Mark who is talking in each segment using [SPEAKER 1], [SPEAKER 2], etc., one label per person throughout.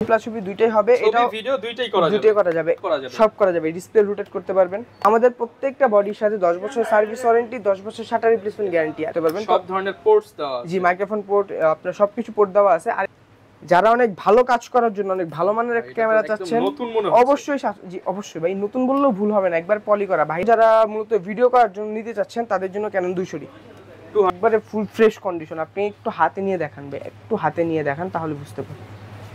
[SPEAKER 1] Plus ছবি দুইটাই হবে,
[SPEAKER 2] এটা ভিডিও দুইটাই করা যাবে
[SPEAKER 1] সব করা যাবে, ডিসপ্লে রোটেট করতে পারবেন। আমাদের প্রত্যেকটা বডির সাথে 10 বছর সার্ভিস ওয়ারেন্টি, 10 বছর শাটার রিপ্লেসমেন্ট গ্যারান্টি আছে পারবেন।
[SPEAKER 2] সব ধরনের পোর্টস দেওয়া আছে,
[SPEAKER 1] জি মাইক্রোফোন পোর্ট, আপনার সবকিছু পোর্ট দেওয়া আছে। আর যারা অনেক ভালো কাজ করার জন্য অনেক ভালো মানের একটা ক্যামেরা চাচ্ছেন, অবশ্যই জি অবশ্যই ভাই, নতুন বললেও ভুল হবে না, একবার পলি করা ভাই। যারা মূলত ভিডিও করার জন্য নিতে চাচ্ছেন তাদের জন্য ক্যানন 200D একবারে ফুল ফ্রেশ কন্ডিশন। আপনি একটু হাতে নিয়ে দেখান ভাই, একটু হাতে নিয়ে দেখান তাহলে বুঝতে পারবেন।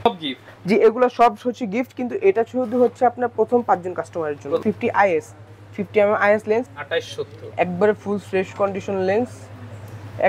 [SPEAKER 2] সব গিফট,
[SPEAKER 1] জি এগুলো সব হচ্ছে গিফট, কিন্তু এটা শুধু হচ্ছে আপনার প্রথম 5 জন কাস্টমারের জন্য। 50mm IS লেন্স 2870 একবারে ফুল ফ্রেশ কন্ডিশন লেন্স,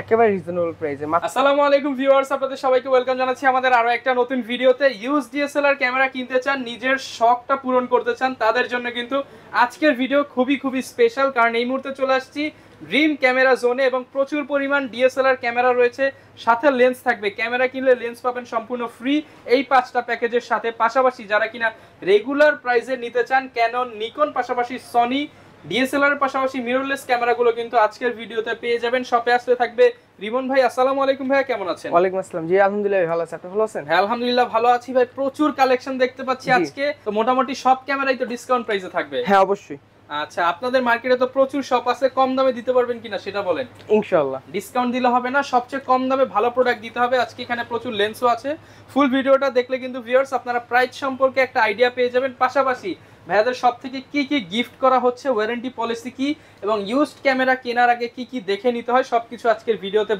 [SPEAKER 1] একেবারে রিজনেবল প্রাইসে।
[SPEAKER 2] আসসালামু আলাইকুম ভিউয়ার্স, আপনাদের সবাইকে ওয়েলকাম জানাচ্ছি আমাদের আরো একটা নতুন ভিডিওতে। ইউজ ডিএসএলআর ক্যামেরা কিনতে চান, নিজের শখটা পূরণ করতে চান, তাদের জন্য কিন্তু আজকের ভিডিও খুবই স্পেশাল। কারণ এই মুহূর্তে চলে আসছি ড্রিম ক্যামেরা জোনে এবং প্রচুর পরিমাণ ডিএসএলআর ক্যামেরা রয়েছে, সাথে লেন্স থাকবে। ক্যামেরা কিনলে লেন্স পাবেন সম্পূর্ণ ফ্রি এই 5টা প্যাকেজের সাথে। পাশাপাশি যারা কিনা রেগুলার প্রাইসে নিতে চান ক্যানন, নিকন, পাশাপাশি সনি ডিএসএলআর এর পাশাপাশি মিররলেস ক্যামেরাগুলো কিন্তু আজকের ভিডিওতে পেয়ে যাবেন। শপে আসতে থাকবে রিমন ভাই। আসসালামু আলাইকুম ভাই, কেমন আছেন?
[SPEAKER 1] ওয়ালাইকুম আসসালাম। জি আলহামদুলিল্লাহ ভালো আছি, আপনি ভালো আছেন?
[SPEAKER 2] হ্যাঁ আলহামদুলিল্লাহ ভালো আছি ভাই। প্রচুর কালেকশন দেখতে পাচ্ছি আজকে, তো মোটামুটি সব ক্যামেরাই তো ডিসকাউন্ট প্রাইসে থাকবে?
[SPEAKER 1] হ্যাঁ অবশ্যই।
[SPEAKER 2] আচ্ছা, আপনাদের মার্কেটে তো প্রচুর শপ আছে, কম দামে দিতে পারবেন কিনা সেটা বলেন।
[SPEAKER 1] ইনশাআল্লাহ
[SPEAKER 2] ডিসকাউন্ট দিলে হবে না, সবচেয়ে কম দামে ভালো প্রোডাক্ট দিতে হবে। আজকে এখানে প্রচুর লেন্সও আছে। ফুল ভিডিওটা দেখলে কিন্তু ভিউয়ার্স আপনারা প্রাইস সম্পর্কে একটা আইডিয়া পেয়ে যাবেন। পাশাপাশি ভাইয়াদের সব থেকে কি গিফট করা হচ্ছে, ওয়ারেন্টি পলিসি কি, এবং ইউজড ক্যামেরা কেনার আগে কি দেখে নিতে হয়, সবকিছু আজকের ভিডিওতে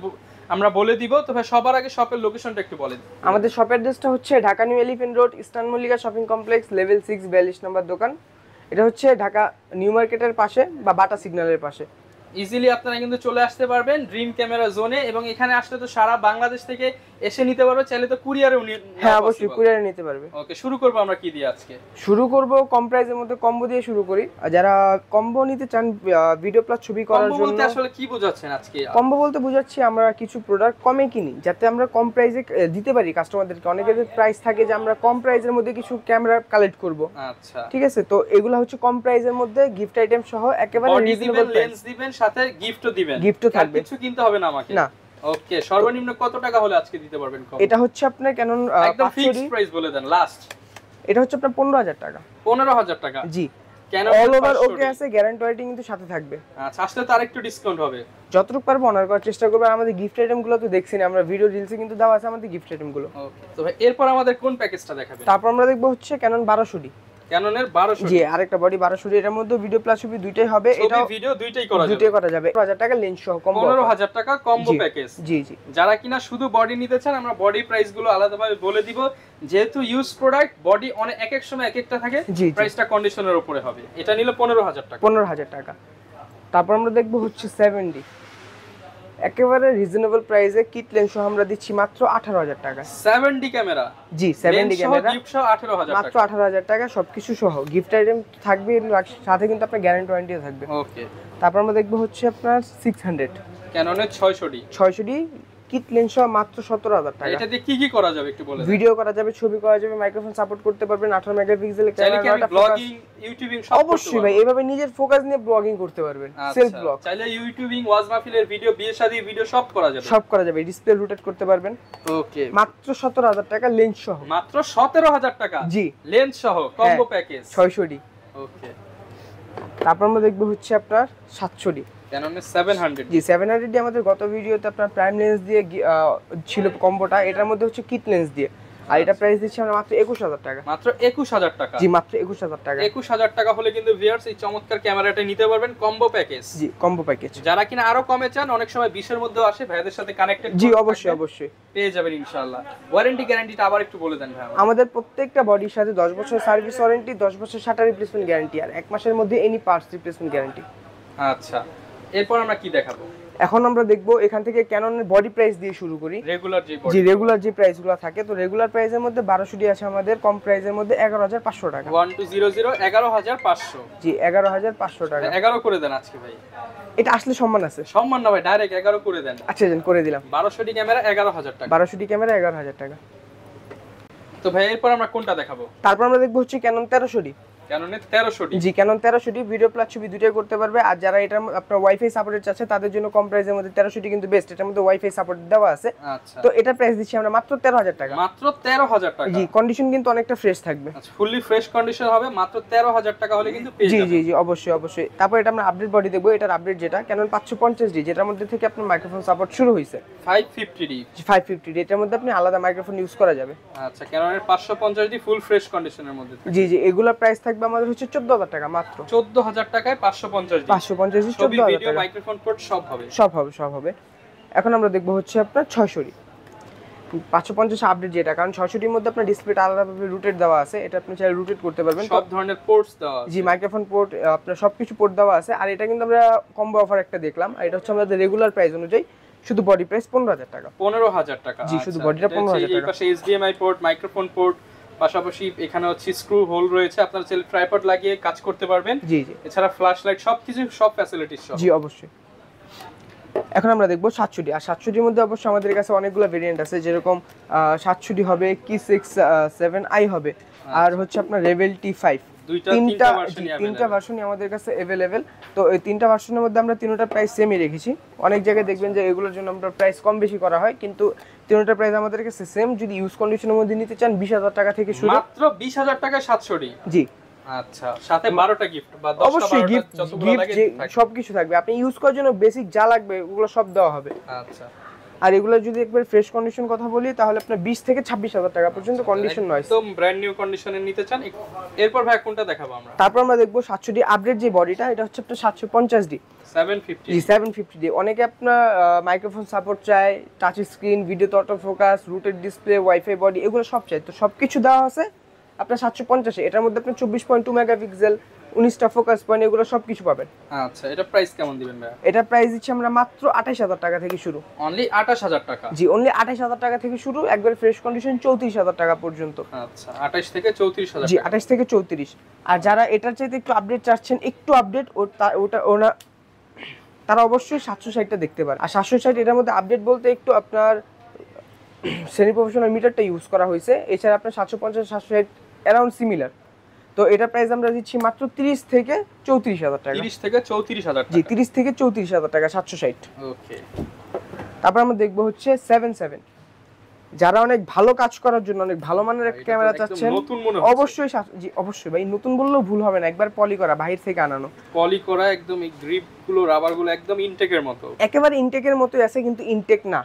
[SPEAKER 2] আমরা বলে দিব। তো ভাই সবার আগে শপের লোকেশনটা একটু বলেন।
[SPEAKER 1] আমাদের শপের অ্যাড্রেসটা হচ্ছে Dhaka new elephant road, eastern Mallika shopping complex, level 6, 42 নম্বর দোকান। এটা হচ্ছে ঢাকা নিউ মার্কেটের পাশে বা বাটা সিগন্যালের পাশে।
[SPEAKER 2] ইজিলি আপনারা কিন্তু চলে আসতে পারবেন ড্রিম ক্যামেরা জোনে, এবং এখানে আসলে তো সারা বাংলাদেশ থেকে এসে নিতে পারবে, চাইলে তো কুরিয়ারেও
[SPEAKER 1] হ্যাঁ অবশ্যই কুরিয়ারে নিতে পারবে।
[SPEAKER 2] ওকে, শুরু করব আমরা কি দিয়ে আজকে?
[SPEAKER 1] শুরু করব কম প্রাইসের মধ্যে কম্বো দিয়ে শুরু করি। আর যারা কম্বো নিতে চান ভিডিও প্লাস ছবি করার জন্য,
[SPEAKER 2] কম্বো বলতে আসলে কি বোঝাচ্ছেন আজকে?
[SPEAKER 1] কম্বো বলতে বোঝাচ্ছি আমরা কিছু প্রোডাক্ট কমে কিনি যাতে আমরা কম প্রাইসে দিতে পারি কাস্টমারদেরকে। অনেকের প্রাইস থাকে যে আমরা কম প্রাইসের মধ্যে কিছু ক্যামেরা কালেক্ট করব,
[SPEAKER 2] আচ্ছা
[SPEAKER 1] ঠিক আছে। তো এগুলো হচ্ছে কম প্রাইসের মধ্যে গিফট আইটেম সহ একেবারে রিজনেবল প্রাইস।
[SPEAKER 2] লেন্স দিবেন সাথে গিফটও দিবেন,
[SPEAKER 1] গিফটও থাকবে,
[SPEAKER 2] কিছু কিনতে হবে না আমাকে
[SPEAKER 1] না।
[SPEAKER 2] ওকে, সর্বনিম্ন কত টাকা হলে আজকে দিতে পারবেন কম?
[SPEAKER 1] এটা হচ্ছে আপনার ক্যানন
[SPEAKER 2] একদম ফিক্সড প্রাইস বলে দেন লাস্ট।
[SPEAKER 1] এটা হচ্ছে আপনার 15000 টাকা।
[SPEAKER 2] 15000 টাকা?
[SPEAKER 1] জি,
[SPEAKER 2] ক্যানন
[SPEAKER 1] অল ওভার ওকে আছে, গ্যারান্টি ওয়ারেন্টি কিন্তু সাথে থাকবে।
[SPEAKER 2] আচ্ছা, আসলে তো আরেকটু ডিসকাউন্ট হবে।
[SPEAKER 1] যতটুকু পারবো অনার করার চেষ্টা করব। আমাদের গিফট আইটেমগুলো তো দেখছেন, আমরা ভিডিও রিলসে কিন্তু দেওয়া আছে আমাদের গিফট আইটেমগুলো।
[SPEAKER 2] ওকে, তো ভাই এরপর আমাদের কোন প্যাকেজটা দেখাবেন?
[SPEAKER 1] তারপর আমরা দেখব হচ্ছে ক্যানন 1200D।
[SPEAKER 2] ক্যাননের 1200?
[SPEAKER 1] জি, আরেকটা বডি 1200D, এর মধ্যে ভিডিও প্লাস ছবি দুইটাই হবে। এটা
[SPEAKER 2] ভিডিও দুইটাই করা
[SPEAKER 1] যাবে। 15000 টাকা লেন্স সহ কম্বো।
[SPEAKER 2] 15000 টাকা কম্বো প্যাকেজ।
[SPEAKER 1] জি জি।
[SPEAKER 2] যারা কিনা শুধু বডি নিতে চান আমরা বডি প্রাইস গুলো আলাদাভাবে বলে দিব, যেহেতু ইউজ প্রোডাক্ট বডি অনেক এক সময় এক একটা থাকে, প্রাইসটা কন্ডিশনের উপরে হবে। এটা নিলে 15000 টাকা।
[SPEAKER 1] 15000 টাকা। তারপর আমরা দেখব হচ্ছে 7D, একেবারে রিজনেবল প্রাইসে কিট লেন্স সহ আমরা দিচ্ছি মাত্র 18000 টাকা।
[SPEAKER 2] 7D camera?
[SPEAKER 1] জি 7D ক্যামেরা
[SPEAKER 2] গিফট সহ 18000 টাকা,
[SPEAKER 1] মাত্র 18000 টাকা সবকিছু সহ। গিফট আইটেম থাকবে সাথে, কিন্তু আপনার গ্যারান্টি ওয়ারেন্টিও থাকবে।
[SPEAKER 2] ওকে,
[SPEAKER 1] তারপর আমরা দেখব হচ্ছে আপনার 600
[SPEAKER 2] ক্যাননের
[SPEAKER 1] 600D কিট লেন্স সহ মাত্র 17000 টাকা।
[SPEAKER 2] এটা দিয়ে কি করা যাবে একটু বলেন।
[SPEAKER 1] ভিডিও করা যাবে, ছবি করা যাবে, মাইক্রোফোন সাপোর্ট করতে পারবেন, 18 মেগাপিক্সেলের ক্যামেরা,
[SPEAKER 2] ব্লগিং, ইউটিউবিং সব
[SPEAKER 1] অবশ্যই ভাই, এভাবে নিজের ফোকাস নিয়ে ব্লগিং করতে পারবেন, সেলফ ব্লগ।
[SPEAKER 2] চাইলে ইউটিউবিং, ওয়াজ মাহফিলের ভিডিও, বিয়ে শাদী ভিডিও সব করা যাবে, ডিসপ্লে রোটেট করতে পারবেন। ওকে,
[SPEAKER 1] মাত্র 17000 টাকা লেন্স সহ।
[SPEAKER 2] মাত্র 17000 টাকা?
[SPEAKER 1] জি,
[SPEAKER 2] লেন্স সহ কম্বো প্যাকেজ
[SPEAKER 1] 600D।
[SPEAKER 2] ওকে,
[SPEAKER 1] তারপর আমরা দেখব হচ্ছে আপনার 700D,
[SPEAKER 2] ক্যাননের 700।
[SPEAKER 1] জি 700D আমাদের গত ভিডিওতে আপনার প্রাইম লেন্স দিয়ে ছিল কম্বোটা, এটার মধ্যে হচ্ছে কিট লেন্স দিয়ে। আর এটা প্রাইস দিচ্ছি আমরা মাত্র 21000 টাকা।
[SPEAKER 2] মাত্র 21000 টাকা?
[SPEAKER 1] জি মাত্র 21000 টাকা।
[SPEAKER 2] 21000 টাকা হলে কিন্তু ভিউয়ার্স এই চমৎকার ক্যামেরাটা নিতে পারবেন কম্বো প্যাকেজ।
[SPEAKER 1] জি কম্বো প্যাকেজ।
[SPEAKER 2] যারা কিনা আরো কমে চান, অনেক সময় 20 এর মধ্যেও আসে, ভাইদের সাথে কানেক্টেড।
[SPEAKER 1] জি অবশ্যই
[SPEAKER 2] পেয়ে যাবেন ইনশাআল্লাহ। ওয়ারেন্টি গ্যারান্টিটা আবার একটু বলে দেন ভাই।
[SPEAKER 1] আমাদের প্রত্যেকটা বডির সাথে 10 বছর সার্ভিস ওয়ারেন্টি, 10 বছর শাটার রিপ্লেসমেন্ট গ্যারান্টি, আর 1 মাসের মধ্যে এনি পার্টস রিপ্লেসমেন্ট গ্যারান্টি।
[SPEAKER 2] আচ্ছা, এরপর আমরা কি দেখাবো?
[SPEAKER 1] এখন আমরা দেখব এখান থেকে ক্যাননের বডি প্রাইস দিয়ে শুরু করি। রেগুলার যে প্রাইসগুলো থাকে, তো রেগুলার প্রাইসের মধ্যে 1200D আছে আমাদের, কম প্রাইসের মধ্যে 11500 টাকা।
[SPEAKER 2] 1200 11500?
[SPEAKER 1] জি 11500 টাকা।
[SPEAKER 2] 11 করে দেন আজকে ভাই।
[SPEAKER 1] এটা আসলে সম্মান আছে।
[SPEAKER 2] সম্মান না ভাই, ডাইরেক্ট 11 করে দেন।
[SPEAKER 1] আচ্ছা দেন, করে দিলাম।
[SPEAKER 2] 1200D ক্যামেরা 11000 টাকা।
[SPEAKER 1] 1200D ক্যামেরা 11000 টাকা।
[SPEAKER 2] তো ভাই এরপর আমরা কোনটা দেখাবো?
[SPEAKER 1] তারপর আমরা দেখব হচ্ছে ক্যানন 1300D।
[SPEAKER 2] ক্যাননের 1300D।
[SPEAKER 1] জি ক্যানন 1300D ভিডিও প্লাস ছবি দুটোই করতে পারবে। আর যারা এটা আপনার ওয়াইফাই সাপোর্টেড চাচ্ছে তাদের জন্য কম প্রাইসের মধ্যে 1300D কিন্তু বেস্ট, এটার মধ্যে ওয়াইফাই সাপোর্ট দেওয়া আছে।
[SPEAKER 2] আচ্ছা,
[SPEAKER 1] তো এটা প্রাইস দিচ্ছি আমরা মাত্র 13000 টাকা।
[SPEAKER 2] মাত্র 13000 টাকা।
[SPEAKER 1] জি কন্ডিশন কিন্তু অনেকটা ফ্রেশ থাকবে।
[SPEAKER 2] আচ্ছা, ফুললি ফ্রেশ কন্ডিশন হবে, মাত্র 13000 টাকা হলে কিন্তু পেয়ে যাবেন।
[SPEAKER 1] জি জি জি অবশ্যই অবশ্যই। তারপর এটা আমরা আপডেট বডি দেখবো, এটার আপডেট যেটা ক্যানন 550D, যেটার মধ্যে থেকে আপনার মাইক্রোফোন সাপোর্ট শুরু হয়েছে
[SPEAKER 2] 550D।
[SPEAKER 1] 550D এটার মধ্যে আপনি আলাদা মাইক্রোফোন ইউজ করা যাবে।
[SPEAKER 2] আচ্ছা, ক্যাননের 550D ফুল ফ্রেশ কন্ডিশনের মধ্যে।
[SPEAKER 1] জি জি এগুলোর প্রাইস থাকবে আমাদের হচ্ছে 14000 টাকা মাত্র।
[SPEAKER 2] 14000 টাকায় 550D।
[SPEAKER 1] 550D
[SPEAKER 2] ছবি
[SPEAKER 1] 14000
[SPEAKER 2] ভিডিও
[SPEAKER 1] টাকা,
[SPEAKER 2] মাইক্রোফোন পোর্ট সব হবে।
[SPEAKER 1] সব হবে। এখন আমরা দেখবো হচ্ছে আপনার 600D 550 আপডেট যেটা, কারণ 600Dর মধ্যে আপনার ডিসপ্লেটা আলাদাভাবে রুটেড দেওয়া আছে, এটা আপনি চাইলে রুটেট করতে পারবেন।
[SPEAKER 2] সব ধরনের পোর্টস দেওয়া আছে।
[SPEAKER 1] জি মাইক্রোফোন পোর্ট আপনার সবকিছু পোর্ট দেওয়া আছে। আর এটা কিন্তু আমরা কম্বো অফার একটা দেখলাম, আর এটা হচ্ছে আমাদের রেগুলার প্রাইস অনুযায়ী শুধু বডি প্রাইস 15000 টাকা।
[SPEAKER 2] 15000 টাকা।
[SPEAKER 1] জি শুধু বডিটা 15000 টাকা।
[SPEAKER 2] এই পাশে HDMI পোর্ট, মাইক্রোফোন পোর্ট, পাশাপাশি এখানে হচ্ছে স্ক্রু হোল রয়েছে, আপনারা চাইলে ট্রাইপড লাগিয়ে কাজ করতে পারবেন।
[SPEAKER 1] জি জি
[SPEAKER 2] এছাড়া ফ্ল্যাশ লাইট সবকিছু, সব ফ্যাসিলিটিস সব।
[SPEAKER 1] জি অবশ্যই। এখন আমরা দেখবো 700D। আর 700Dর মধ্যে অবশ্যই আমাদের কাছে অনেকগুলো ভেরিয়েন্ট আছে, যেরকম 700D হবে, K6-7i হবে, আর হচ্ছে আপনার রেভেল T5। তিনটা ভার্সনই আমাদের কাছে अवेलेबल। তো এই তিনটা ভার্সনের মধ্যে আমরা তিনটা প্রাইস সেমই রেখেছি। অনেক জায়গায় দেখবেন যে এগুলোর জন্য আমরা প্রাইস কম বেশি করা হয়, কিন্তু তিনটা প্রাইস আমাদের কাছে সেম। যদি ইউজ কন্ডিশনের মধ্যে নিতে চান 20000 টাকা থেকে শুরু।
[SPEAKER 2] মাত্র 20000 টাকায় 700D।
[SPEAKER 1] জি
[SPEAKER 2] আচ্ছা, সাথে 12টা গিফট বা 10টা
[SPEAKER 1] অবশ্যই
[SPEAKER 2] 12টা
[SPEAKER 1] গিফট
[SPEAKER 2] যতগুলো লাগে
[SPEAKER 1] সবকিছু থাকবে। আপনি ইউজ করার জন্য বেসিক যা লাগবে ওগুলো সব দেওয়া হবে।
[SPEAKER 2] আচ্ছা,
[SPEAKER 1] আর এগুলো যদি একবার ফ্রেশ কন্ডিশন কথা বলি তাহলে আপনার 20 থেকে 26000 টাকা পর্যন্ত কন্ডিশন নয়,
[SPEAKER 2] একদম ব্র্যান্ড নিউ কন্ডিশনে নিতে চান। এরপর ভাই কোনটা দেখাবো আমরা?
[SPEAKER 1] তারপর আমরা দেখবো 700D আপডেট যে বডিটা, এটা হচ্ছে আপনার 750D
[SPEAKER 2] 750।
[SPEAKER 1] জি 750D। অনেকে আপনার মাইক্রোফোন সাপোর্ট চায়, touch screen, video auto focus, rooted display, wifi body, এগুলো সব চাই। তো সবকিছু দেওয়া আছে আপনার 750। এটার মধ্যে আপনি 24.2 মেগাপিক্সেল, 19টা ফোকাস পয়েন্ট, এগুলো সবকিছু পাবেন।
[SPEAKER 2] আচ্ছা, এটা প্রাইস কেমন দিবেন ভাই?
[SPEAKER 1] এটা প্রাইস দিচ্ছি আমরা মাত্র 28000 টাকা থেকে শুরু।
[SPEAKER 2] অনলি 28000 টাকা।
[SPEAKER 1] জি অনলি 28000 টাকা থেকে শুরু, একবার ফ্রেশ কন্ডিশন 34000 টাকা পর্যন্ত।
[SPEAKER 2] আচ্ছা, 28 থেকে 34000।
[SPEAKER 1] জি 28 থেকে 34। আর যারা এটার চাইতে একটু আপডেট চাচ্ছেন, একটু আপডেট ওটা তারা অবশ্যই 760টা দেখতে পারে। আর 760 এটার মধ্যে আপডেট বলতে একটু আপনার সেমি প্রফেশনাল মিটারটা ইউজ করা হয়েছে। এছাড়া আপনার 750 760 অ্যারাউন্ড সিমিলার। তো এটা প্রাইস আমরা দিচ্ছি মাত্র 30 থেকে 34000 টাকা।
[SPEAKER 2] 30 থেকে 34000 টাকা।
[SPEAKER 1] জি 30 থেকে 34000 টাকা 760।
[SPEAKER 2] ওকে।
[SPEAKER 1] তারপর আমরা দেখবো হচ্ছে 77। যারা অনেক ভালো কাজ করার জন্য অনেক ভালো মানের একটা ক্যামেরা চাচ্ছেন, অবশ্যই জি অবশ্যই ভাই, নতুন বললেও ভুল হবে না, একবার পলি করা, বাইরে থেকে আনানো
[SPEAKER 2] পলি করা, একদম এই গ্রিপ গুলো, রাবার গুলো একদম ইনটেকের মতো,
[SPEAKER 1] একেবারে ইনটেকের মতোই আছে, কিন্তু ইনটেক না,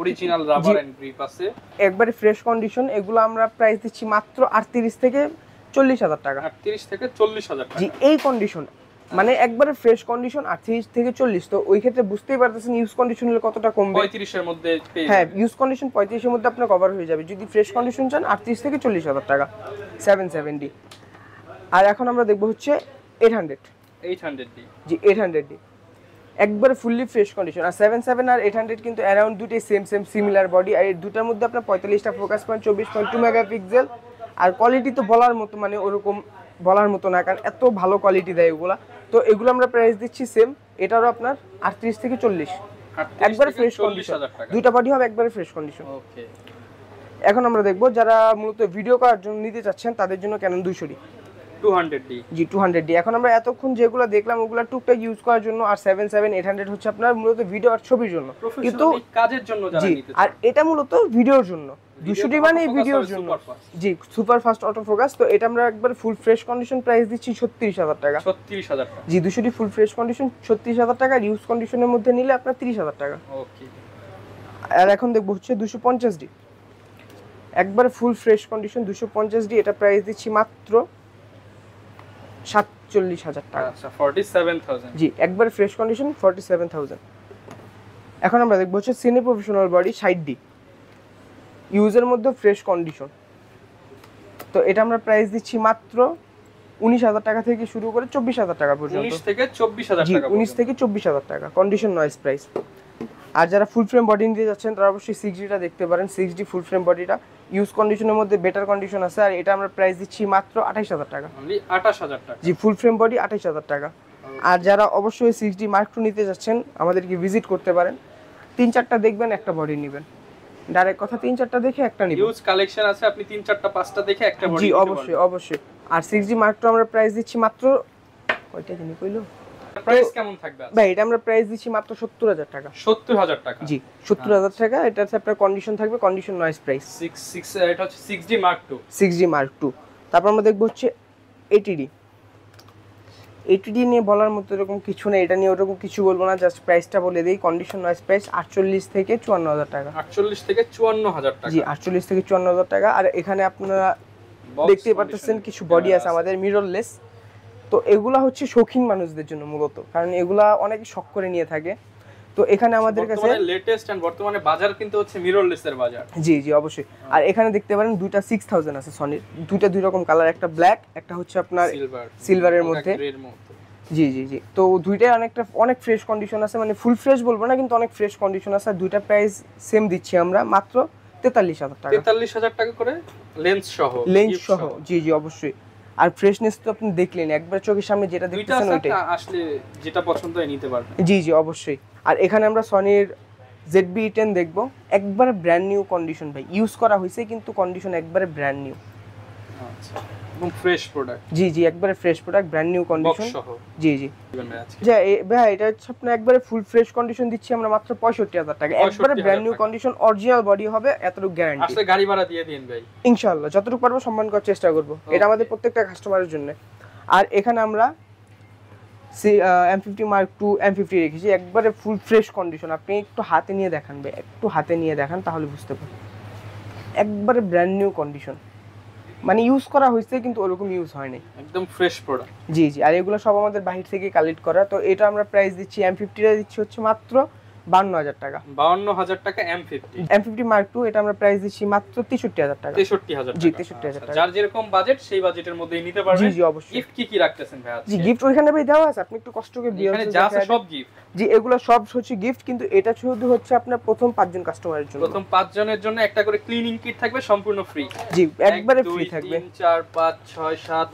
[SPEAKER 2] অরিজিনাল রাবার এন্ড গ্রিপ আছে,
[SPEAKER 1] একবারে ফ্রেশ কন্ডিশন। এগুলো আমরা প্রাইস দিচ্ছি মাত্র 38 থেকে 40000 টাকা।
[SPEAKER 2] 38 থেকে 40000 টাকা।
[SPEAKER 1] জি এই কন্ডিশন মানে একবারে ফ্রেশ কন্ডিশন 38 থেকে 40। তো ওই ক্ষেত্রে বুঝতেই পারতেছেন ইউজ কন্ডিশন হলে কতটা কমবে।
[SPEAKER 2] 35 এর মধ্যে পেয়ে
[SPEAKER 1] হ্যাঁ ইউজ কন্ডিশন 35 এর মধ্যে আপনার কভার হয়ে যাবে। যদি ফ্রেশ কন্ডিশন চান 38 থেকে 40000 টাকা 770। আর এখন আমরা দেখব হচ্ছে
[SPEAKER 2] 800D।
[SPEAKER 1] জি 800D একবারে ফুললি ফ্রেশ কন্ডিশন। আর 77 আর 800 কিন্তু অ্যারাউন্ড দুটোই সেম সিমিলার বডি। আর এই দুটার মধ্যে আপনার 45টা ফোকাস পয়েন্ট, 24.2 মেগাপিক্সেল। আর কোয়ালিটি তো বলার মতো, মানে ওরকম বলার মতো না, কারণ এত ভালো কোয়ালিটি দেয় এগুলা। তো এগুলো আমরা প্রাইস দিচ্ছি সেম, এটারও আপনার 38 থেকে 40 একবারে ফ্রেশ কন্ডিশন। দুটো বডি হবে একবারে ফ্রেশ কন্ডিশন।
[SPEAKER 2] ওকে।
[SPEAKER 1] এখন আমরা দেখব যারা মূলত ভিডিও করার জন্য নিতে চাচ্ছেন তাদের জন্য ক্যানন 200D
[SPEAKER 2] 200D।
[SPEAKER 1] জি 200D। এখন আমরা এতক্ষণ যেগুলো দেখলাম ওগুলো টুকটাক ইউজ করার জন্য, আর 77 800 হচ্ছে আপনার মূলত ভিডিও আর ছবির জন্য,
[SPEAKER 2] কিন্তু কাজের জন্য যারা নিতে চায়।
[SPEAKER 1] আর এটা মূলত ভিডিওর জন্য 200D মানে ভিডিওর জন্য। জি সুপার ফাস্ট অটো ফোকাস। তো এটা আমরা একবার ফুল ফ্রেশ কন্ডিশন প্রাইস দিচ্ছি 36000 টাকা।
[SPEAKER 2] 36000 টাকা।
[SPEAKER 1] জি 200D ফুল ফ্রেশ কন্ডিশন 36000 টাকা। ইউজ কন্ডিশনের মধ্যে নিলে আপনার 30000 টাকা।
[SPEAKER 2] ওকে।
[SPEAKER 1] আর এখন দেখব হচ্ছে 250D একবার ফুল ফ্রেশ কন্ডিশন 250D। এটা প্রাইস দিচ্ছি মাত্র 47000 টাকা।
[SPEAKER 2] আচ্ছা 47000।
[SPEAKER 1] জি একবার ফ্রেশ কন্ডিশন 47000। এখন আমরা দেখব হচ্ছে সেমি প্রফেশনাল বডি 60D ইউজের মধ্যে ফ্রেশ কন্ডিশন। তো এটা আমরা প্রাইস দিচ্ছি মাত্র 19000 টাকা থেকে শুরু করে 24000 টাকা পর্যন্ত।
[SPEAKER 2] 19 থেকে 24000 টাকা।
[SPEAKER 1] 19 থেকে 24000 টাকা কন্ডিশন নয়েজ প্রাইস। আর যারা ফুল ফ্রেম বডি নিতে যাচ্ছেন তারা অবশ্যই 6Dটা দেখতে পারেন। 6D ফুল ফ্রেম বডিটা ইউজ কন্ডিশনের মধ্যে বেটার কন্ডিশন আছে। আর এটা আমরা প্রাইস দিচ্ছি মাত্র 28000 টাকা।
[SPEAKER 2] অনলি 28000 টাকা।
[SPEAKER 1] জি ফুল ফ্রেম বডি 28000 টাকা। আর যারা অবশ্যই 6D মার্ক 2 নিতে যাচ্ছেন আমাদেরকে ভিজিট করতে পারেন। 3-4টা দেখবেন, একটা বডি নেবেন, ডাইরেক্ট কথা 3-4টা দেখে একটা নেবেন।
[SPEAKER 2] ইউজ কালেকশন আছে, আপনি 3-4টা 5টা দেখে একটা বডি।
[SPEAKER 1] জি অবশ্যই অবশ্যই। আর 6D Mark II আমরা প্রাইস দিচ্ছি মাত্র কয়টা জানি কইলো
[SPEAKER 2] প্রাইস কেমন থাকবে
[SPEAKER 1] ভাই? এটা আমরা প্রাইস দিচ্ছি মাত্র 70000 টাকা।
[SPEAKER 2] 70000 টাকা?
[SPEAKER 1] জি 70000 টাকা। এটা হচ্ছে আপনার কন্ডিশন থাকবে, কন্ডিশন নয়েজ প্রাইস।
[SPEAKER 2] 6 এটা হচ্ছে 6D Mark II।
[SPEAKER 1] 6D Mark II। তারপর আমরা দেখব হচ্ছে ATD নিয়ে বলার মতো এরকম কিছু নেই, এটা নিয়ে ওরকম কিছু বলবো না, জাস্ট প্রাইসটা বলে দেই। কন্ডিশন নয়েজ প্রাইস 48 থেকে 54000 টাকা।
[SPEAKER 2] 48 থেকে 54000 টাকা?
[SPEAKER 1] জি 48 থেকে 54000 টাকা। আর এখানে আপনারা দেখতে পাচ্ছেন কিছু বডি আছে আমাদের মিররলেস। তো এগুলা হচ্ছে শৌখিন মানুষদের জন্য মূলত, কারণ এগুলা অনেকে শখ করে নিয়ে থাকে। তো এখানে আমাদের কাছে
[SPEAKER 2] লেটেস্ট এন্ড বর্তমানে বাজার কিন্তু হচ্ছে মিররলেস এর বাজার।
[SPEAKER 1] জি জি অবশ্যই। আর এখানে দেখতে পারেন দুইটা 6000 আছে সনির, দুইটা দুই রকম কালার, একটা ব্ল্যাক, একটা হচ্ছে আপনার সিলভারের মধ্যে। জি জি জি। তো দুইটাই অনেক ফ্রেশ কন্ডিশন আছে, মানে ফুল ফ্রেশ বলবো না কিন্তু অনেক ফ্রেশ কন্ডিশন আছে। আর দুইটা প্রাইস সেম দিচ্ছি আমরা মাত্র 43000 টাকা।
[SPEAKER 2] 43000 টাকা করে লেন্স সহ?
[SPEAKER 1] লেন্স সহ, জি জি অবশ্যই। আর ফ্রেশনেস তো আপনি দেখলেন একবার চোখের সামনে, যেটা দেখতেছেন ওইটাই।
[SPEAKER 2] আসলে যেটা পছন্দ হয় নিতে পারবেন।
[SPEAKER 1] জি জি অবশ্যই। আর এখানে আমরা সনির ZB-E10 দেখবো, একবারে ব্র্যান্ড নিউ কন্ডিশন ভাই, ইউজ করা হয়েছে কিন্তু কন্ডিশন একবারে ব্র্যান্ড নিউ।
[SPEAKER 2] আচ্ছা, এবং ফ্রেশ প্রোডাক্ট? জি
[SPEAKER 1] জি একবারে fresh product, brand new condition. জি জি। ভাই এটা হচ্ছে আপনার একবারে ফুল ফ্রেশ কন্ডিশন দিচ্ছি আমরা মাত্র 65000 টাকা। একবারে brand new condition, original body হবে, এতটুকু গ্যারান্টি।
[SPEAKER 2] আসলে গাড়ি ভাড়া দিয়ে দিন ভাই
[SPEAKER 1] ইনশাআল্লাহ, যতটুকু পারবো সম্মান করার চেষ্টা করব। এটা আমাদের প্রত্যেকটা কাস্টমারের জন্য। আর এখানে আমরা M50 Mark II M50 রেখেছি, একবারে ফুল ফ্রেশ কন্ডিশন। আপনি একটু হাতে নিয়ে দেখান ভাই, একটু হাতে নিয়ে দেখান তাহলে বুঝতে পারবেন। একবারে ব্র্যান্ড নিউ কন্ডিশন, মানে ইউজ করা হয়েছে কিন্তু ওরকম ইউজ হয়নি,
[SPEAKER 2] একদম ফ্রেশ প্রোডাক্ট।
[SPEAKER 1] জি জি। আর এগুলো সব আমাদের বাহির থেকে কালেক্ট করা। তো এটা আমরা প্রাইস দিচ্ছি M50 টা দিচ্ছি হচ্ছে মাত্র 52000 টাকা।
[SPEAKER 2] 52000 টাকা
[SPEAKER 1] M50 Mark II, এটা আমরা প্রাইস দিচ্ছি মাত্র 63000 টাকা।
[SPEAKER 2] 63000 টাকা?
[SPEAKER 1] জি 63000 টাকা।
[SPEAKER 2] যার যেরকম বাজেট সেই বাজেটের মধ্যেই নিতে পারবেন।
[SPEAKER 1] জি জি অবশ্যই।
[SPEAKER 2] গিফট কি রাখতেছেন ভাই আজকে?
[SPEAKER 1] জি গিফট ওইখানে ভাই দেওয়া আছে, আপনি একটু কষ্ট করে দিয়ে
[SPEAKER 2] এখানে যা আছে সব গিফট?
[SPEAKER 1] জি এগুলো সব হচ্ছে গিফট, কিন্তু এটা শুধু হচ্ছে আপনার প্রথম 5 জন কাস্টমারের জন্য।
[SPEAKER 2] প্রথম 5 জনের জন্য একটা করে ক্লিনিং কিট থাকবে সম্পূর্ণ ফ্রি?
[SPEAKER 1] জি একবারে ফ্রি থাকবে।
[SPEAKER 2] 2 3 4 5 6 7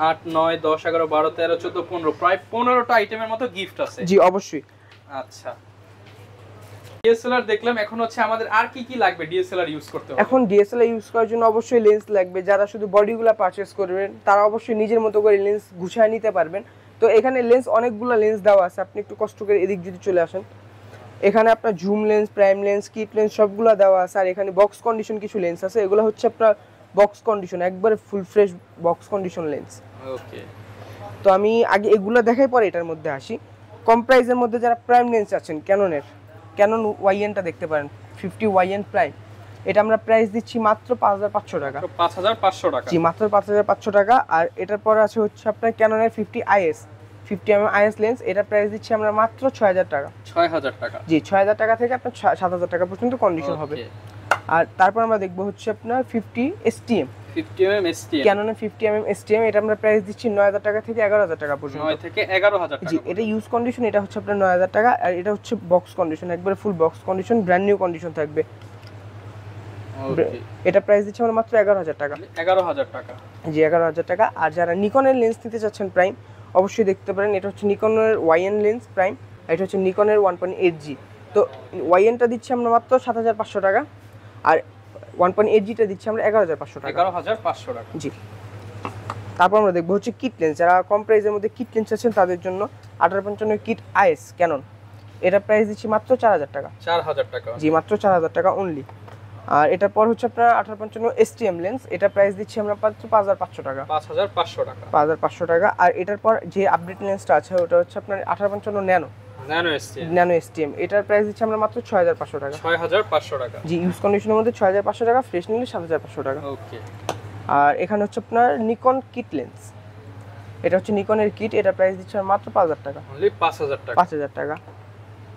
[SPEAKER 2] 8 9 10 11 12 13 14 15 প্রায় 15টা আইটেমের মতো গিফট আছে।
[SPEAKER 1] জি অবশ্যই।
[SPEAKER 2] আচ্ছা, ডিএসএলআর দেখলাম, এখন হচ্ছে আমাদের আর কি লাগবে ডিএসএলআর ইউজ করতে হবে?
[SPEAKER 1] এখন ডিএসএলআর ইউজ করার জন্য অবশ্যই লেন্স লাগবে। যারা শুধু বডিগুলো পারচেজ করবেন তারা অবশ্যই নিজের মতো করে লেন্স গুছিয়ে নিতে পারবেন। তো এখানে লেন্স অনেকগুলো লেন্স দেওয়া আছে, আপনি একটু কষ্ট করে এদিক যদি চলে আসেন, এখানে আপনার zoom lens, prime lens, kit lens সবগুলো দেওয়া আছে। আর এখানে বক্স কন্ডিশন কিছু লেন্স আছে, এগুলো হচ্ছে আপনার বক্স কন্ডিশন, একবারে full fresh box condition lens.
[SPEAKER 2] Okay.
[SPEAKER 1] তো আমি আগে এগুলো দেখাই পরে এটার মধ্যে আসি। কম প্রাইসের মধ্যে যারা প্রাইম লেন্স আছেন, ক্যানন YN-টা দেখতে পারেন, 50YN প্রাইম। এটা আমরা প্রাইস দিচ্ছি মাত্র 5500 টাকা।
[SPEAKER 2] 5500 টাকা?
[SPEAKER 1] জি মাত্র 5500 টাকা। আর এটার পরে আছে হচ্ছে আপনার ক্যাননের 50mm IS লেন্স, এটা প্রাইস দিচ্ছি আমরা মাত্র 6000 টাকা।
[SPEAKER 2] 6000 টাকা? জি
[SPEAKER 1] 6000 টাকা থেকে আপনার 7000 টাকা পর্যন্ত কন্ডিশন হবে। আর তারপর আমরা দেখব হচ্ছে আপনার 50 STM, ক্যাননের 50mm STM, এটা আমরা প্রাইস দিচ্ছি 9000 টাকা থেকে 11000 টাকা পর্যন্ত।
[SPEAKER 2] 9 থেকে 11000 টাকা?
[SPEAKER 1] জি এটা ইউজ কন্ডিশন, এটা হচ্ছে আপনার 9000 টাকা। আর এটা হচ্ছে বক্স কন্ডিশন, একবারে full box condition, brand new condition থাকবে। ওকে। এটা প্রাইস দিচ্ছি আমরা মাত্র 11000 টাকা।
[SPEAKER 2] 11000 টাকা? জি
[SPEAKER 1] 11000 টাকা। আর যারা নিকনের লেন্স নিতে চাচ্ছেন প্রাইম, অবশ্যই দেখতে পারেন, এটা হচ্ছে নিকনের YN লেন্স প্রাইম, এটা হচ্ছে নিকনের 1.8G। তো YN-টা দিচ্ছি আমরা মাত্র 7500 টাকা, আর 1.8G-টা দিচ্ছি আমরা 11500 টাকা।
[SPEAKER 2] 11500 টাকা? জি।
[SPEAKER 1] তারপর আমরা দেখবো হচ্ছে কিট লেন্স, যারা কম প্রাইসের মধ্যে কিট লেন্স আছেন তাদের জন্য 1855 কিট IS ক্যানন, এটা প্রাইস দিচ্ছি মাত্র 4000 টাকা।
[SPEAKER 2] 4000 টাকা? জি
[SPEAKER 1] মাত্র 4000 টাকা অনলি। আর এটার পর হচ্ছে আপনার 1855 STM লেন্স, এটা প্রাইস দিচ্ছি আমরা মাত্র 5500 টাকা।
[SPEAKER 2] 5500 টাকা?
[SPEAKER 1] 5500 টাকা। আর এটার পর যে আপডেট লেন্সটা আছে ওটা হচ্ছে আপনার 1855 ন্যানো STM, এটার প্রাইস দিচ্ছি আমরা মাত্র 6500 টাকা।
[SPEAKER 2] 6500 টাকা? জি ইউজ
[SPEAKER 1] কন্ডিশনের মধ্যে 6500 টাকা, ফ্রেশ নিলে 7500 টাকা।
[SPEAKER 2] ওকে।
[SPEAKER 1] আর এখানে হচ্ছে আপনার নিকন কিট লেন্স, এটা হচ্ছে নিকনের কিট, এটা প্রাইস দিচ্ছে মাত্র 5000 টাকা।
[SPEAKER 2] অনলি 5000 টাকা?
[SPEAKER 1] 5000 টাকা।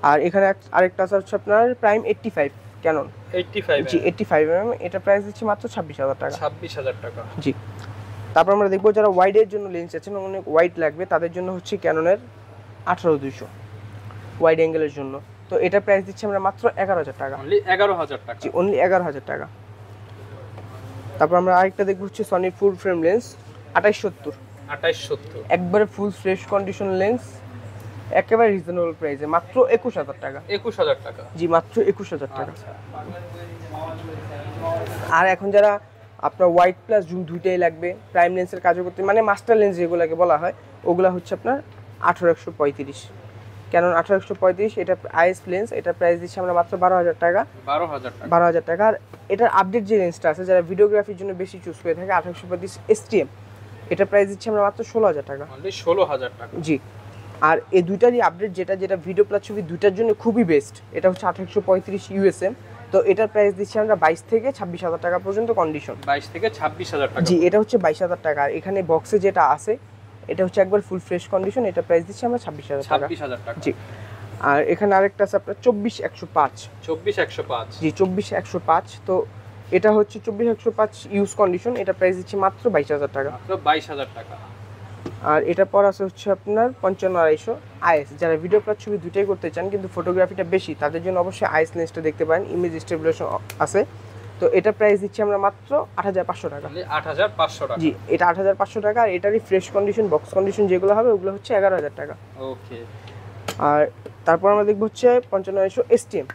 [SPEAKER 1] আর এখানে আরেকটা আছে হচ্ছে আপনার প্রাইম 85 ক্যানন
[SPEAKER 2] 85?
[SPEAKER 1] জি 85mm, এটা প্রাইস দিচ্ছি মাত্র 26000 টাকা।
[SPEAKER 2] 26000 টাকা? জি।
[SPEAKER 1] তারপর আমরা দেখবো যারা ওয়াইডের জন্য লেন্স আছে, অনেক ওয়াইড লাগবে তাদের জন্য হচ্ছে ক্যাননের 18200 ওয়াইড অ্যাঙ্গেলের জন্য, তো এটা প্রাইস দিচ্ছি আমরা মাত্র 11000 টাকা।
[SPEAKER 2] অনলি 11000 টাকা?
[SPEAKER 1] জি অনলি 11000 টাকা। তারপর আমরা আরেকটা দেখবো হচ্ছে সনি ফুল ফ্রেম লেন্স
[SPEAKER 2] 2870,
[SPEAKER 1] একবারে ফুল ফ্রেশ কন্ডিশন লেন্স, একেবারে রিজনেবল প্রাইসে মাত্র 21000 টাকা।
[SPEAKER 2] 21000 টাকা?
[SPEAKER 1] জি মাত্র 21000 টাকা। আর এখন যারা আপনার ওয়াইড প্লাস জুম দুইটাই লাগবে, প্রাইম লেন্সের কাজও করতে, মানে মাস্টার লেন্স যেগুলোকে বলা হয় ওগুলা হচ্ছে আপনার 1835, ক্যানন 1835, এটা আইএস লেন্স, এটা প্রাইস দিচ্ছি আমরা মাত্র 12,000 টাকা। 12,000 টাকা। আর এটার আপডেট যে লেন্সটা আছে যারা ভিডিওগ্রাফির জন্য বেশি চুজ করে থাকে 1835 STM, এটা প্রাইস দিচ্ছি আমরা মাত্র 16,000 টাকা।
[SPEAKER 2] 16,000 টাকা,
[SPEAKER 1] জি। আর এই দুইটারই আপডেট যেটা ভিডিও প্লাস ছবি দুইটার জন্য খুবই বেস্ট, এটা হচ্ছে 1835 USM। তো এটার প্রাইস দিচ্ছি আমরা 22 থেকে 26,000 টাকা পর্যন্ত কন্ডিশন।
[SPEAKER 2] 22 থেকে 26,000 টাকা,
[SPEAKER 1] জি। এটা হচ্ছে 22,000 টাকা। আর এখানে বক্সে যেটা আছে এটা হচ্ছে একবার ফুল ফ্রেশ কন্ডিশন, এটা প্রাইস দিচ্ছি আমরা 26,000 টাকা।
[SPEAKER 2] 26,000 টাকা,
[SPEAKER 1] জি। আর এখানে আরেকটা আছে আপনার 24-105।
[SPEAKER 2] 24-105,
[SPEAKER 1] জি 24-105। তো এটা হচ্ছে 24-105 ইউজ কন্ডিশন, এটা প্রাইস দিচ্ছি মাত্র 22,000 টাকা।
[SPEAKER 2] মাত্র 22,000 টাকা।
[SPEAKER 1] আর এটা পর আছে হচ্ছে আপনার 55-250 আইএস, যারা ভিডিও প্লাস ছবি দুটোই করতে চান কিন্তু ফটোগ্রাফিটা বেশি, তাদের জন্য অবশ্যই আইএস লেন্সটা দেখতে পারেন, ইমেজ স্টেবিলাইজেশন আছে। তো এটা প্রাইস দিচ্ছি আমরা মাত্র 8,500 টাকা।
[SPEAKER 2] 8,500 টাকা,
[SPEAKER 1] জি। এটা 8,500 টাকা। আর এটারই ফ্রেশ কন্ডিশন বক্স কন্ডিশন যেগুলো হবে ওগুলো হচ্ছে 11,000 টাকা।
[SPEAKER 2] ওকে।
[SPEAKER 1] আর তারপর আমরা দেখব হচ্ছে 55-250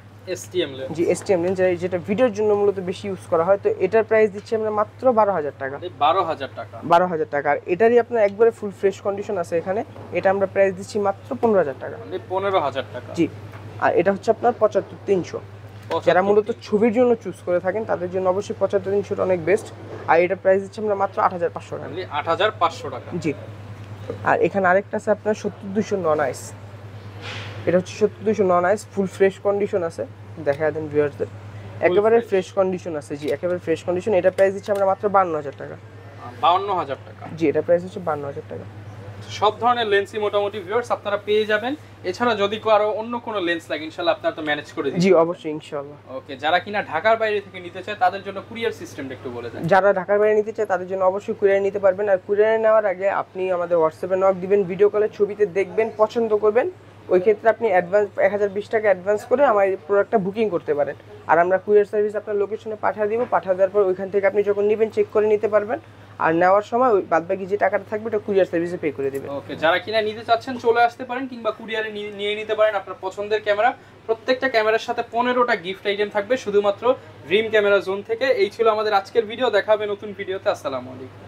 [SPEAKER 2] STM লেন্স।
[SPEAKER 1] জি STM লেন্স, যেটা ভিডিওর জন্য মূলত বেশি ইউজ করা হয়। তো এটার প্রাইস দিচ্ছি আমরা মাত্র 12,000 টাকা।
[SPEAKER 2] 12,000 টাকা,
[SPEAKER 1] 12,000 টাকা। আর এটারই আপনার একবারে ফুল ফ্রেশ কন্ডিশন আছে এখানে, এটা আমরা প্রাইস দিচ্ছি মাত্র 15,000 টাকা।
[SPEAKER 2] 15,000 টাকা,
[SPEAKER 1] জি। আর এটা হচ্ছে আপনার 75-300, যারা মূলত ছবির জন্য চুজ করে থাকেন তাদের জন্য অবশ্যই 75-300 অনেক বেস্ট। আর এটার প্রাইস দিচ্ছি আমরা মাত্র 8,500 টাকা।
[SPEAKER 2] 8,500 টাকা,
[SPEAKER 1] জি। আর এখানে আরেকটা আছে আপনার 70-200 নন আইস, এটা হচ্ছে 70-200 নন আইস, ফুল ফ্রেশ কন্ডিশন আছে, দেখা দেন ভিউয়ারদের, একেবারে ফ্রেশ কন্ডিশন আছে। জি একেবারে ফ্রেশ কন্ডিশন, এটা প্রাইস দিচ্ছি আমরা মাত্র 52,000 টাকা।
[SPEAKER 2] 52,000 টাকা,
[SPEAKER 1] জি। এটা প্রাইস হচ্ছে 52,000 টাকা।
[SPEAKER 2] সব ধরনের লেন্সই মোটামুটি ভিউয়ার্স আপনারা পেয়ে যাবেন। এছাড়া যদি আরো অন্য কোনো লেন্স লাগে ইনশাআল্লাহ আপনারা তো ম্যানেজ করে দিবেন।
[SPEAKER 1] জি অবশ্যই ইনশাআল্লাহ।
[SPEAKER 2] ওকে। যারা কিনা ঢাকার বাইরে থেকে নিতে চায় তাদের জন্য কুরিয়ার সিস্টেমটা একটু বলে দেন।
[SPEAKER 1] যারা ঢাকার বাইরে নিতে চায় তাদের জন্য অবশ্যই কুরিয়ারে নিতে পারবেন। আর কুরিয়ারে নেওয়ার আগে আপনি আমাদের হোয়াটসঅ্যাপে নক দিবেন, ভিডিও কলে ছবিতে দেখবেন, পছন্দ করবেন, ওই ক্ষেত্রে আপনি অ্যাডভান্স 1020 টাকা অ্যাডভান্স করে আমার এই প্রোডাক্টটা বুকিং করতে পারেন। আর আমরা কুরিয়ার সার্ভিস আপনার লোকেশনে পাঠিয়ে দিব, পাঠিয়ে দেওয়ার পর ওইখান থেকে আপনি যখন নেবেন চেক করে নিতে পারবেন। আর নেওয়ার সময় ওই বাদবাকি যে টাকাটা থাকবে ওটা কুরিয়ার সার্ভিসে পে করে দিবেন।
[SPEAKER 2] ওকে। যারা কিনা নিতে চাচ্ছেন চলে আসতে পারেন, কিংবা কুরিয়ারে নিয়ে নিতে পারেন আপনার পছন্দের ক্যামেরা। প্রত্যেকটা ক্যামেরার সাথে 15টা গিফট আইটেম থাকবে শুধুমাত্র ড্রিম ক্যামেরা জোন থেকে। এই ছিল আমাদের আজকের ভিডিও, দেখা হবে নতুন ভিডিওতে। আসসালামু আলাইকুম।